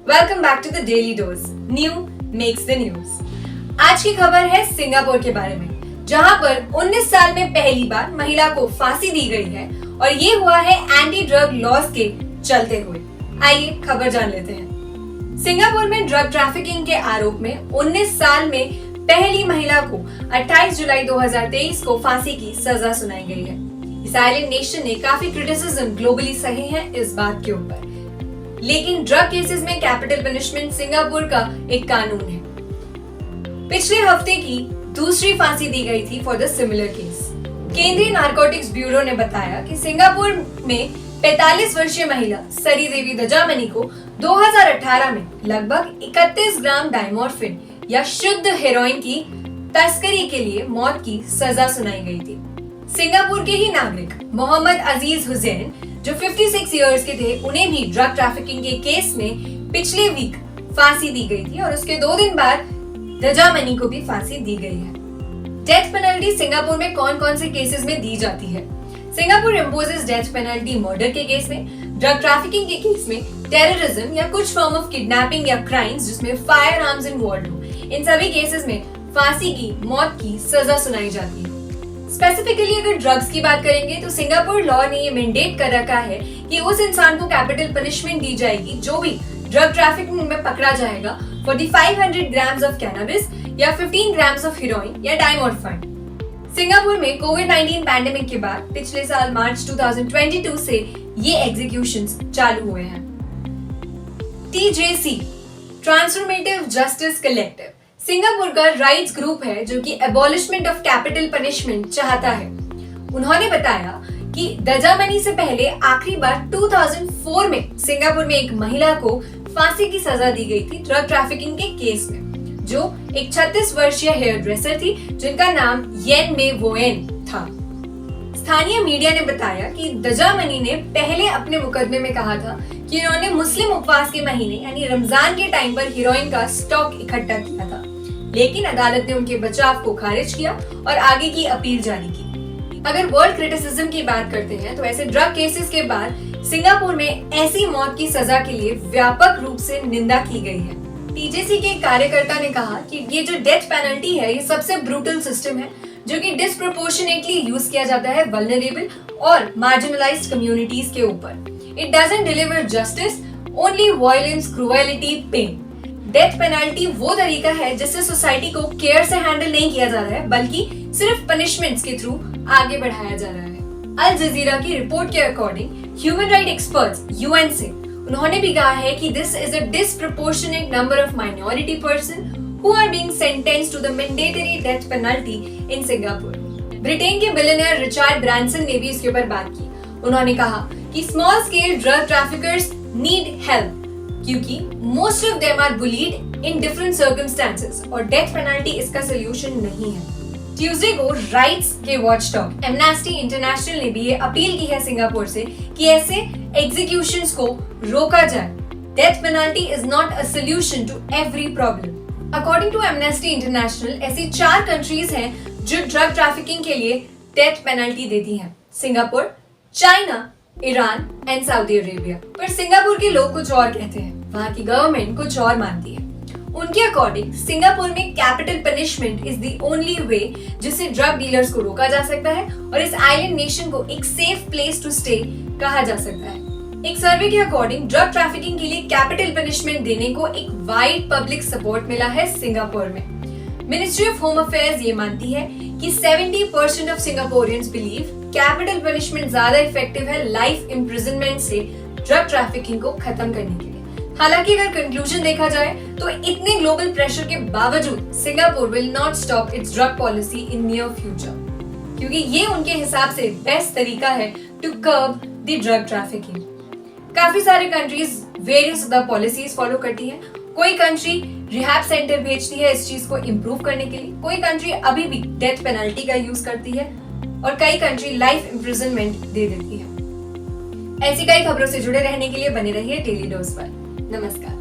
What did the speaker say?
Welcome back to the daily dose. New makes the news. आज की खबर है सिंगापुर के बारे में, जहां पर 19 साल में पहली बार महिला को फांसी दी गई है और ये हुआ है एंटी ड्रग लॉज के चलते हुए। आइए खबर जान लेते हैं। सिंगापुर में ड्रग ट्रैफिकिंग के आरोप में 19 साल में पहली महिला को 28 जुलाई 2023 को फांसी की सजा सुनाई गई है। इस आइलैंड नेशन ने काफी क्रिटिसिज्म ग्लोबली सहे हैं इस बात के ऊपर, लेकिन ड्रग केसेस में कैपिटल पनिशमेंट सिंगापुर का एक कानून है। पिछले हफ्ते की दूसरी फांसी दी गई थी फॉर द सिमिलर केस। केंद्रीय नारकोटिक्स ब्यूरो ने बताया कि सिंगापुर में 45 वर्षीय महिला सरी देवी दजामनी को 2018 में लगभग 31 ग्राम डाइमोर्फिन या शुद्ध हेरोइन की तस्करी के लिए मौत की सजा सुनाई गई थी। सिंगापुर के ही नागरिक मोहम्मद अजीज हुसैन, जो 56 इयर्स के थे, उन्हें भी ड्रग ट्रैफिकिंग के केस में पिछले वीक फांसी दी गई थी और उसके 2 दिन बाद दजामनी को भी फांसी दी गई है। डेथ पेनल्टी सिंगापुर में कौन कौन से केसेस में दी जाती है? Singapore imposes death penalty murder के केस में, ड्रग ट्रैफिकिंग के केस में, टेररिज्म या कुछ फॉर्म ऑफ किडनैपिंग या क्राइम्स जिसमें फायर आर्म्स इन्वॉल्व हो, इन सभी केसेस में फांसी की मौत की सजा सुनाई जाती है। स्पेसिफिकली अगर ड्रग्स की बात करेंगे तो सिंगापुर लॉ ने ये मैंडेट कर रखा है कि उस इंसान को कैपिटल पनिशमेंट दी जाएगी जो भी ड्रग ट्रैफिकिंग में पकड़ा जाएगा for the 500 grams of cannabis या 15 ग्राम्स ऑफ हेरोइन या डाइमोर्फिन। सिंगापुर में कोविड-19 पैंडेमिक के बाद पिछले साल मार्च 2022 से ये एग्जीक्यूशंस चालू हुए हैं। TJC transformative justice collective Singapore का राइट्स ग्रुप है जो कि एबॉलिशमेंट ऑफ कैपिटल पनिशमेंट चाहता है। उन्होंने बताया कि दजामनी से पहले आखिरी बार 2004 में सिंगापुर में एक महिला को फांसी की सजा दी गई थी ड्रग ट्रैफिकिंग के केस में, जो एक 36 वर्षीय हेयर ड्रेसर थी जिनका नाम येन मे वोएन था। स्थानीय मीडिया ने बताया कि दजामनी ने पहले अपने मुकदमे में कहा था कि उन्होंने मुस्लिम उपवास के महीने यानी रमजान के टाइम पर हीरोइन का स्टॉक इकट्ठा किया था, लेकिन अदालत ने उनके बचाव को खारिज किया और आगे की अपील जारी की। अगर वर्ल्ड क्रिटिसिज्म की बात करते हैं तो ऐसे ड्रग केसेस के बाद सिंगापुर में ऐसी मौत की सजा के लिए व्यापक रूप से निंदा की गई है। TJC के कार्यकर्ता ने कहा कि ये जो डेथ पेनल्टी है ये सबसे ब्रूटल सिस्टम है जो कि डिस्प्रोपोर्शनेटली यूज किया जाता है वल्नरेबल और मार्जिनलाइज्ड कम्युनिटीज के ऊपर। It doesn't deliver justice, only violence, cruelty, pain. Death penalty वो तरीका है जिससे सोसाइटी को केयर से हैंडल नहीं किया जा रहा है, बल्कि सिर्फ पनिशमेंट्स के थ्रू आगे बढ़ाया जा रहा है। अल जजीरा की रिपोर्ट के according human right experts UN से उन्होंने भी कहा है कि this is a disproportionate number of minority person who are being sentenced to the mandatory death penalty in Singapore. Britain के बिलियनियर रिचार्ड ब्रांसन ने भी इसके ऊपर बात की। उन्होंने कहा कि small scale drug traffickers need help क्योंकि most of them are bullied in different circumstances और डेथ पेनल्टी इसका सोल्यूशन नहीं है। ट्यूसडे को राइट्स के वॉचडॉग एमनेस्टी इंटरनेशनल ने भी ये अपील की है सिंगापुर से कि ऐसे एग्जीक्यूशंस को रोका जाए। Death penalty is not a solution to every problem. According to Amnesty International ऐसी 4 कंट्रीज हैं जो ड्रग ट्रैफिकिंग के लिए डेथ पेनल्टी देती हैं: Singapore, China, Iran and Saudi Arabia. पर सिंगापुर के लोग कुछ और कहते हैं, वहाँ की गवर्नमेंट कुछ और मानती है। उनके अकॉर्डिंग सिंगापुर में capital punishment is the only way जिससे ड्रग डीलर्स को रोका जा सकता है और इस आइलैंड नेशन को एक सेफ प्लेस टू स्टे कहा जा सकता है। एक सर्वे के अकॉर्डिंग ड्रग ट्रैफिकिंग के लिए कैपिटल पनिशमेंट देने को एक वाइड पब्लिक सपोर्ट मिला है सिंगापुर में। मिनिस्ट्री ऑफ होम अफेयर्स ये मानती है कि 70% ऑफ सिंगापोरियंस बिलीव कैपिटल पनिशमेंट ज्यादा इफेक्टिव है लाइफ इम्प्रिजनमेंट से ड्रग ट्रैफिकिंग को खत्म करने के लिए। हालांकि अगर कंक्लूजन देखा जाए तो इतने ग्लोबल प्रेशर के बावजूद Singapore will not stop its drug policy in near future, क्योंकि ये उनके हिसाब से बेस्ट तरीका है to curb the drug trafficking. काफी सारे countries various other policies follow करती हैं। कोई कंट्री रिहैब सेंटर भेजती है इस चीज को इम्प्रूव करने के लिए, कोई कंट्री अभी भी डेथ पेनल्टी का यूज करती है और कई कंट्री लाइफ इम्प्रिजनमेंट दे देती है। ऐसी कई खबरों से जुड़े रहने के लिए बने रहिए डेली डोज पर। नमस्कार।